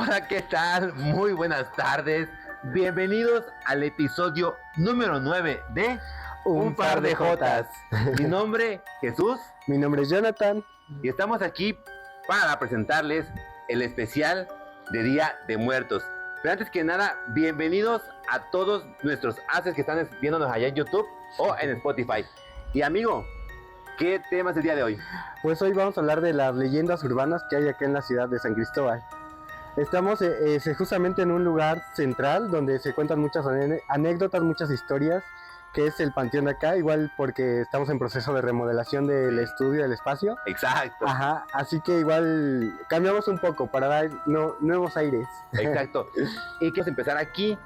Hola, ¿qué tal? Muy buenas tardes. Bienvenidos al episodio número 9 de Un par de Jotas. Mi nombre, Jesús, Mi nombre es Jonathan. y estamos aquí para presentarles el especial de Día de Muertos. Pero antes que nada, bienvenidos a todos nuestros haces que están viéndonos allá en YouTube o en Spotify. Y amigo, ¿qué tema es el día de hoy? Pues hoy vamos a hablar de las leyendas urbanas que hay acá en la ciudad de San Cristóbal. Estamos justamente en un lugar central donde se cuentan muchas anécdotas, muchas historias, que es el panteón de acá, igual porque estamos en proceso de remodelación del estudio, del espacio. Exacto. Ajá, así que igual cambiamos un poco para dar nuevos aires. Exacto. Y quiero empezar aquí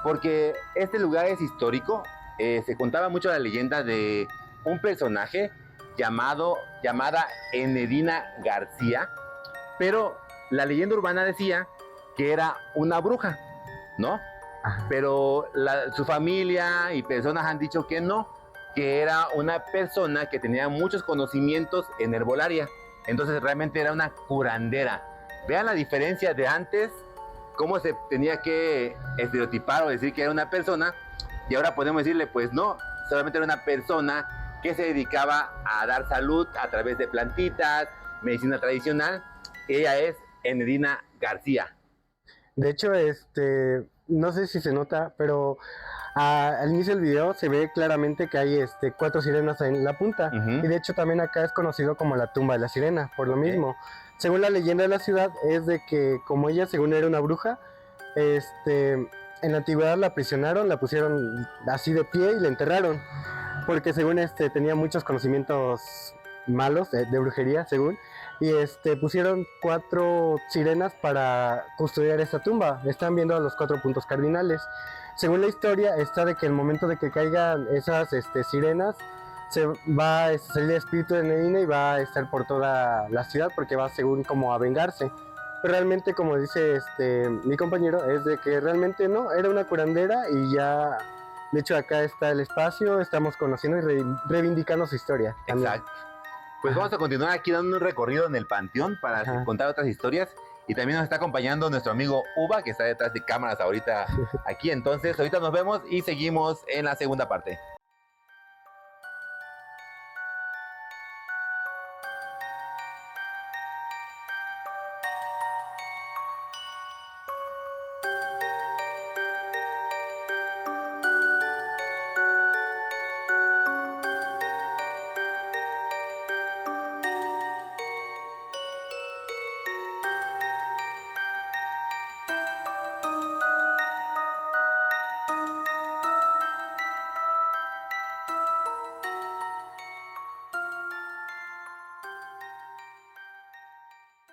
porque este lugar es histórico. Se contaba mucho la leyenda de un personaje llamada Enedina García, pero la leyenda urbana decía que era una bruja, ¿no? Ajá. Pero su familia y personas han dicho que no, que era una persona que tenía muchos conocimientos en herbolaria. Entonces realmente era una curandera. Vean la diferencia de antes, cómo se tenía que estereotipar o decir que era una persona, y ahora podemos decirle, pues no, solamente era una persona que se dedicaba a dar salud a través de plantitas, medicina tradicional. Ella es Enedina García. De hecho, no sé si se nota, pero al inicio del video se ve claramente que hay 4 sirenas en la punta. Uh-huh. Y de hecho también acá es conocido como la tumba de la sirena, por lo mismo. Según la leyenda de la ciudad, es de que como ella, según era una bruja, en la antigüedad la aprisionaron, la pusieron así de pie y la enterraron. Porque según tenía muchos conocimientos malos de brujería, según. Y pusieron 4 sirenas para custodiar esta tumba. Están viendo a los 4 puntos cardinales. Según la historia está de que el momento de que caigan esas sirenas, se va a salir el espíritu de Enedina y va a estar por toda la ciudad porque va según como a vengarse. Pero realmente, como dice mi compañero, es de que realmente no, era una curandera y ya. De hecho, acá está el espacio, estamos conociendo y reivindicando su historia. Exacto. Pues vamos a continuar aquí dando un recorrido en el panteón para contar otras historias. Y también nos está acompañando nuestro amigo Uva, que está detrás de cámaras ahorita aquí. Entonces, ahorita nos vemos y seguimos en la segunda parte.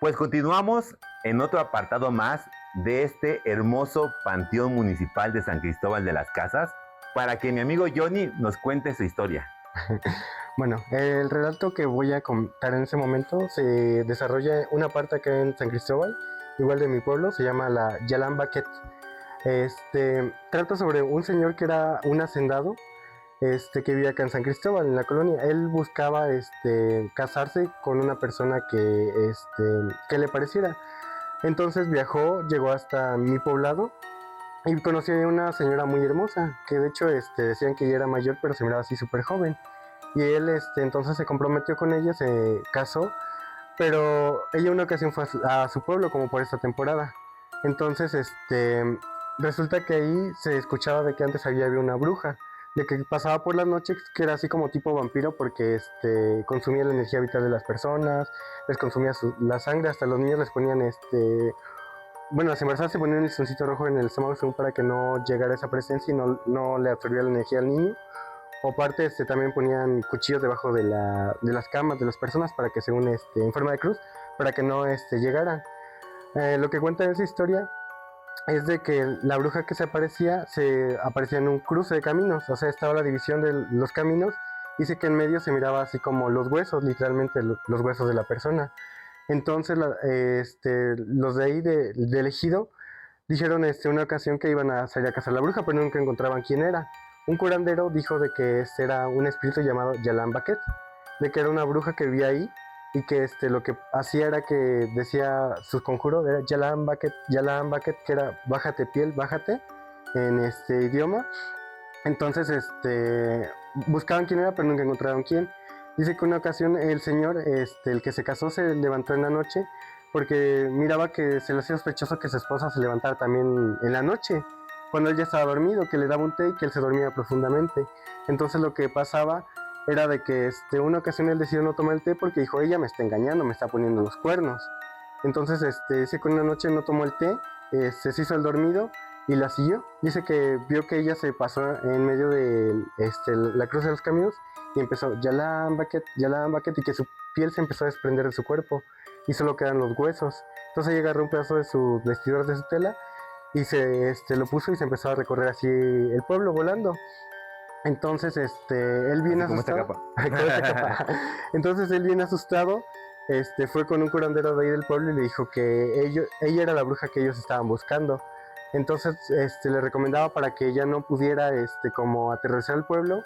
Pues continuamos en otro apartado más de este hermoso panteón municipal de San Cristóbal de las Casas, para que mi amigo Johnny nos cuente su historia. Bueno, el relato que voy a contar en ese momento se desarrolla una parte acá en San Cristóbal, igual de mi pueblo, se llama la Yalan Baquet. Trata sobre un señor que era un hacendado, que vivía acá en San Cristóbal, en la colonia. Él buscaba casarse con una persona que le pareciera. Entonces viajó, llegó hasta mi poblado y conocí a una señora muy hermosa, que de hecho decían que ella era mayor, pero se miraba así súper joven. Y él entonces se comprometió con ella, se casó, pero ella una ocasión fue a su pueblo como por esta temporada. Entonces resulta que ahí se escuchaba de que antes había una bruja, de que pasaba por las noches, que era así como tipo vampiro, porque consumía la energía vital de las personas, les consumía la sangre, hasta los niños les ponían bueno, las embarazadas se ponían el listoncito rojo en el estómago según para que no llegara esa presencia y no le absorbía la energía al niño. O aparte también ponían cuchillos debajo de las camas de las personas para que según en forma de cruz, para que no llegaran. Lo que cuenta esa historia es de que la bruja que se aparecía en un cruce de caminos, o sea, estaba la división de los caminos, dice que en medio se miraba así como los huesos, literalmente los huesos de la persona. Entonces los de ahí del ejido dijeron una ocasión que iban a salir a cazar a la bruja, pero nunca encontraban quién era. Un curandero dijo de que era un espíritu llamado Yalan Baquet, de que era una bruja que vivía ahí y que lo que hacía era que decía sus conjuros, era Yalan Baket, que era bájate piel, bájate, en este idioma. Entonces, buscaban quién era, pero nunca encontraron quién. Dice que una ocasión el señor, el que se casó, se levantó en la noche porque miraba que se le hacía sospechoso que su esposa se levantara también en la noche, cuando él ya estaba dormido, que le daba un té y que él se dormía profundamente. Entonces lo que pasaba era de que una ocasión él decidió no tomar el té porque dijo, ella me está engañando, me está poniendo los cuernos. Entonces dice que una noche no tomó el té, se hizo el dormido y la siguió. Dice que vio que ella se pasó en medio de la cruz de los caminos y empezó Yalan Baket, y que su piel se empezó a desprender de su cuerpo y solo quedan los huesos. Entonces ella agarró un pedazo de su vestidor, de su tela, y lo puso y se empezó a recorrer así el pueblo volando. Entonces él bien Así como esta asustado. capa. Con esta capa. Entonces él bien asustado fue con un curandero de ahí del pueblo y le dijo que ella era la bruja que ellos estaban buscando. Entonces le recomendaba para que ella no pudiera como aterrorizar al pueblo,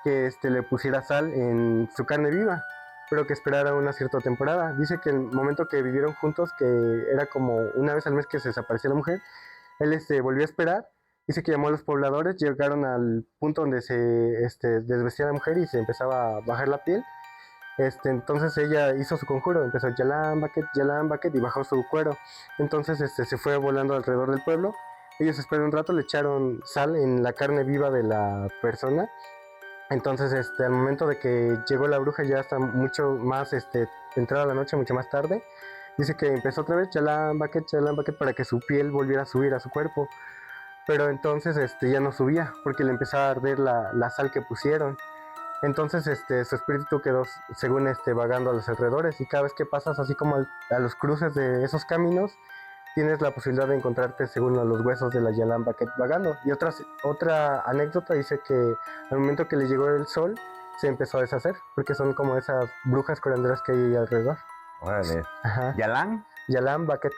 que le pusiera sal en su carne viva, pero que esperara una cierta temporada. Dice que el momento que vivieron juntos, que era como una vez al mes que se desaparecía la mujer, él volvió a esperar. Dice que llamó a los pobladores, llegaron al punto donde se desvestía la mujer y se empezaba a bajar la piel. Entonces ella hizo su conjuro, empezó Yalan Baket y bajó su cuero. Entonces se fue volando alrededor del pueblo. Ellos esperaron un rato, le echaron sal en la carne viva de la persona. Entonces al momento de que llegó la bruja, ya hasta mucho más entrada la noche, mucho más tarde, dice que empezó otra vez Yalan Baket para que su piel volviera a subir a su cuerpo. Pero entonces ya no subía porque le empezaba a arder la sal que pusieron. Entonces su espíritu quedó según vagando a los alrededores, y cada vez que pasas así como a los cruces de esos caminos, tienes la posibilidad de encontrarte según los huesos de la Yalan Baket vagando. Y otra anécdota dice que al momento que le llegó el sol se empezó a deshacer, porque son como esas brujas curanderas que hay alrededor. Órale. Ajá. Yalan Baket.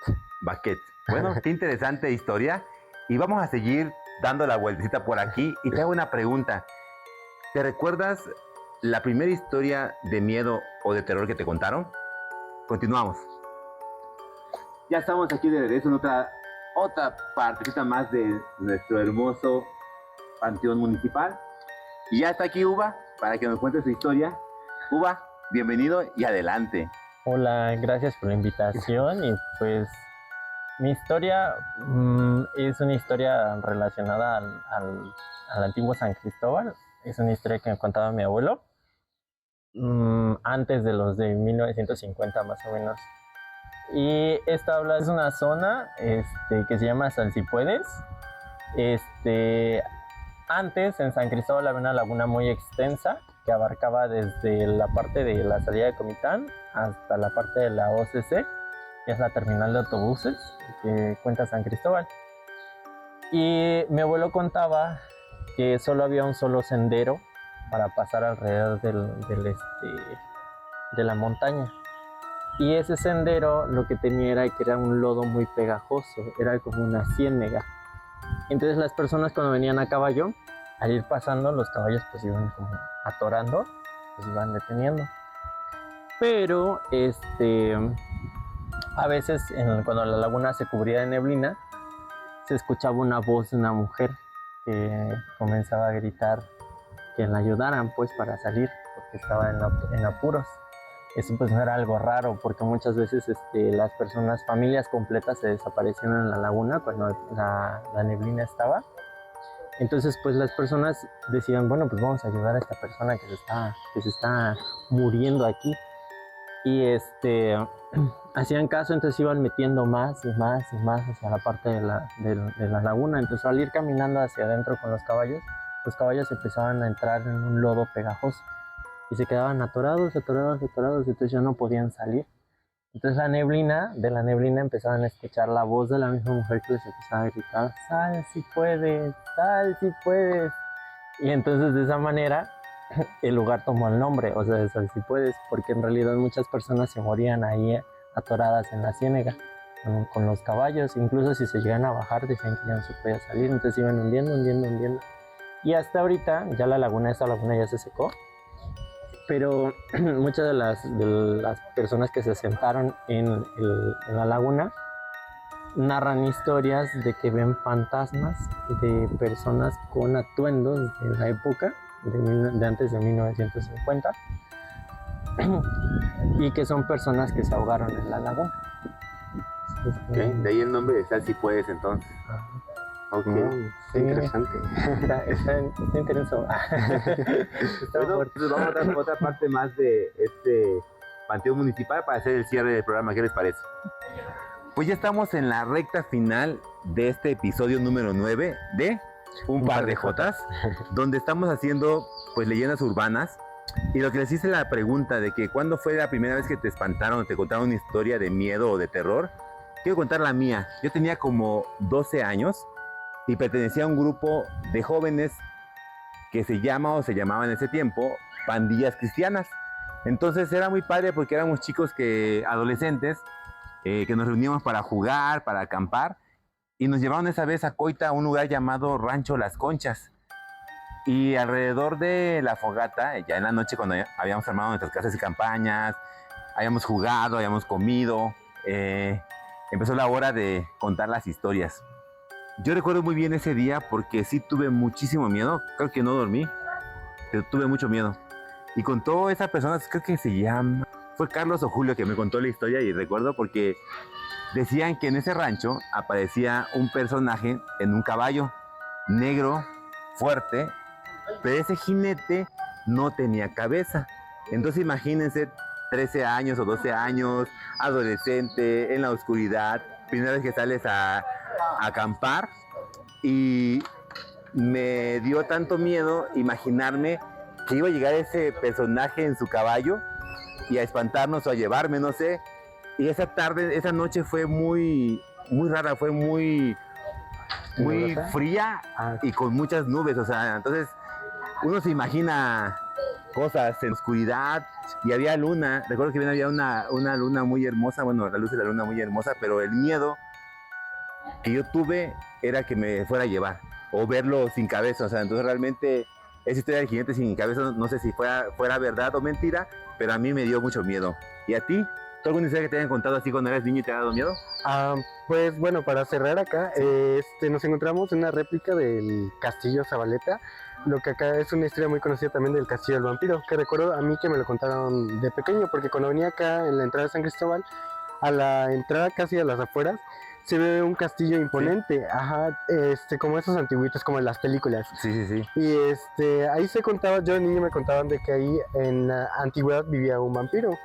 Bueno, qué interesante historia. Y vamos a seguir dando la vueltecita por aquí. Y te hago una pregunta. ¿Te recuerdas la primera historia de miedo o de terror que te contaron? Continuamos. Ya estamos aquí de regreso en otra partecita más de nuestro hermoso panteón municipal. Y ya está aquí Uva para que nos cuente su historia. Uva, bienvenido y adelante. Hola, gracias por la invitación. Y pues mi historia es una historia relacionada al antiguo San Cristóbal. Es una historia que me contaba mi abuelo antes de los de 1950 más o menos. Y esta habla es una zona que se llama Salsipuedes. Antes en San Cristóbal había una laguna muy extensa que abarcaba desde la parte de la salida de Comitán hasta la parte de la OCC, que es la terminal de autobuses que cuenta San Cristóbal. Y mi abuelo contaba que solo había un solo sendero para pasar alrededor de la montaña. Y ese sendero lo que tenía era que era un lodo muy pegajoso, era como una ciénega. Entonces las personas cuando venían a caballo, al ir pasando, los caballos pues iban como atorando, pues iban deteniendo. Pero a veces cuando la laguna se cubría de neblina, se escuchaba una voz de una mujer que comenzaba a gritar que la ayudaran pues para salir, porque estaba en apuros. Eso pues no era algo raro, porque muchas veces las personas, familias completas se desaparecieron en la laguna cuando la neblina estaba. Entonces pues las personas decían, bueno, pues vamos a ayudar a esta persona que se está muriendo aquí. Y hacían caso, entonces iban metiendo más y más y más hacia la parte de la laguna. Entonces al ir caminando hacia adentro con los caballos empezaban a entrar en un lodo pegajoso y se quedaban atorados, entonces ya no podían salir. Entonces de la neblina empezaban a escuchar la voz de la misma mujer que les empezaba a gritar, sal si puedes, sal si puedes. Y entonces de esa manera el lugar tomó el nombre, o sea, de Sal si puedes, porque en realidad muchas personas se morían ahí atoradas en la ciénega con los caballos. Incluso si se llegan a bajar decían que ya no se podía salir, entonces iban hundiendo. Y hasta ahorita ya esta laguna ya se secó, Pero muchas de las personas que se asentaron en la laguna narran historias de que ven fantasmas de personas con atuendos de la época de antes de 1950 y que son personas que se ahogaron en la laguna. Okay. De ahí el nombre de Sal Si Puedes, entonces. Ok. Sí, interesante. Está interesante. Bueno, pues vamos a dar otra parte más de este panteón municipal para hacer el cierre del programa. ¿Qué les parece? Pues ya estamos en la recta final de este episodio número 9 de Un Par de Jotas, donde estamos haciendo pues leyendas urbanas. Y lo que les hice la pregunta de que ¿cuándo fue la primera vez que te espantaron o te contaron una historia de miedo o de terror? Quiero contar la mía. Yo tenía como 12 años y pertenecía a un grupo de jóvenes que se llamaban en ese tiempo pandillas cristianas. Entonces era muy padre porque éramos chicos adolescentes que nos reuníamos para jugar, para acampar, y nos llevaron esa vez a Coita a un lugar llamado Rancho Las Conchas. Y alrededor de la fogata, ya en la noche cuando habíamos armado nuestras casas y campañas, habíamos jugado, habíamos comido, empezó la hora de contar las historias. Yo recuerdo muy bien ese día porque sí tuve muchísimo miedo, creo que no dormí, pero tuve mucho miedo. Y contó esa persona, creo que se llama, fue Carlos o Julio que me contó la historia, y recuerdo porque decían que en ese rancho aparecía un personaje en un caballo negro, fuerte, pero ese jinete no tenía cabeza. Entonces imagínense 13 años o 12 años, adolescente, en la oscuridad, primera vez que sales a acampar, y me dio tanto miedo imaginarme que iba a llegar ese personaje en su caballo y a espantarnos o a llevarme, no sé. Y esa noche fue muy rara, fue muy fría y con muchas nubes, o sea, entonces uno se imagina cosas en oscuridad y había luna. Recuerdo que había una luna muy hermosa, bueno, la luz de la luna muy hermosa, pero el miedo que yo tuve era que me fuera a llevar o verlo sin cabeza, o sea, entonces realmente esa historia del jinete sin cabeza no sé si fuera verdad o mentira, pero a mí me dio mucho miedo. ¿Y a ti? ¿Tú alguna historia que te hayan contado así cuando eras niño y te ha dado miedo? Pues bueno, para cerrar acá, nos encontramos en una réplica del Castillo Zabaleta, lo que acá es una historia muy conocida también del Castillo del Vampiro, que recuerdo a mí que me lo contaron de pequeño, porque cuando venía acá en la entrada de San Cristóbal, a la entrada casi a las afueras, se ve un castillo imponente, sí. Ajá, como esos antiguitos como en las películas. Sí. Y ahí se contaba, yo de niño me contaban de que ahí en la antigüedad vivía un vampiro,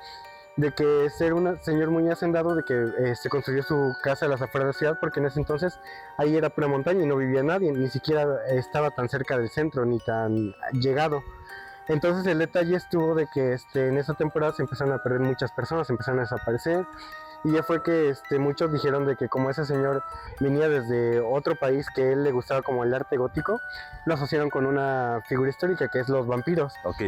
de que ser un señor muy hacendado, de que se construyó su casa a las afueras de la ciudad, porque en ese entonces ahí era pura montaña y no vivía nadie, ni siquiera estaba tan cerca del centro, ni tan llegado. Entonces el detalle estuvo de que en esa temporada se empezaron a perder muchas personas, empezaron a desaparecer, y ya fue que muchos dijeron de que como ese señor venía desde otro país, que él le gustaba como el arte gótico, lo asociaron con una figura histórica que es los vampiros. Ok.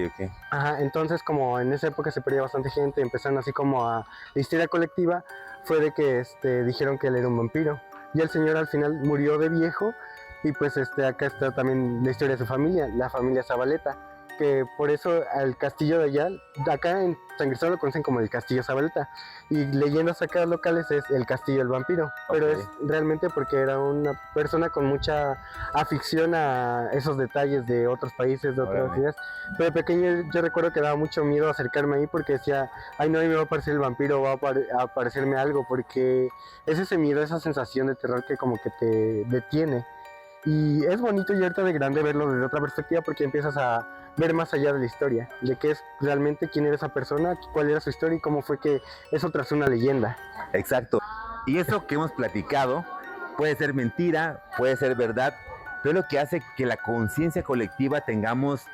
Ajá, entonces como en esa época se perdía bastante gente, empezaron así como a la histeria colectiva, fue de que dijeron que él era un vampiro. Y el señor al final murió de viejo, y pues acá está también la historia de su familia, la familia Zabaleta, que por eso al castillo de allá, acá en San Cristóbal lo conocen como el Castillo Zabaleta, y leyendas acá locales es el Castillo del Vampiro, pero es realmente porque era una persona con mucha afición a esos detalles de otros países, de otras ciudades. Pero de pequeño yo recuerdo que daba mucho miedo acercarme ahí porque decía, ay no, ahí me va a aparecer el vampiro, va a aparecerme algo, porque es ese miedo, esa sensación de terror que como que te detiene. Y es bonito y ahorita de grande verlo desde otra perspectiva, porque empiezas a ver más allá de la historia, de qué es realmente, quién era esa persona, cuál era su historia y cómo fue que eso tras una leyenda. Exacto. Y eso que hemos platicado puede ser mentira, puede ser verdad, pero es lo que hace que la conciencia colectiva tengamos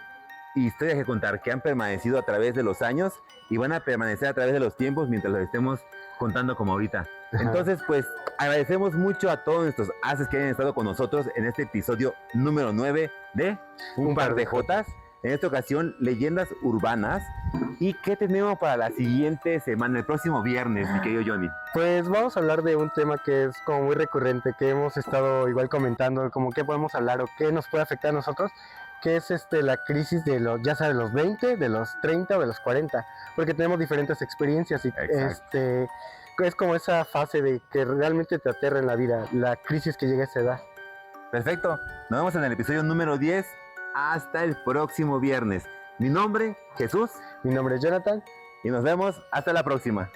historias que contar que han permanecido a través de los años y van a permanecer a través de los tiempos mientras las estemos contando como ahorita. Entonces, pues, agradecemos mucho a todos nuestros haces que hayan estado con nosotros en este episodio número 9 de Un Par de Jotas. En esta ocasión, leyendas urbanas. ¿Y qué tenemos para la siguiente semana, el próximo viernes, mi querido Johnny? Pues vamos a hablar de un tema que es como muy recurrente, que hemos estado igual comentando, como qué podemos hablar o qué nos puede afectar a nosotros, que es la crisis de los, ya sea de los 20, de los 30 o de los 40, porque tenemos diferentes experiencias y Exacto. es como esa fase de que realmente te aterra en la vida, la crisis que llega a esa edad. Perfecto. Nos vemos en el episodio número 10. Hasta el próximo viernes. Mi nombre, Jesús, Mi nombre es Jonathan. y nos vemos hasta la próxima.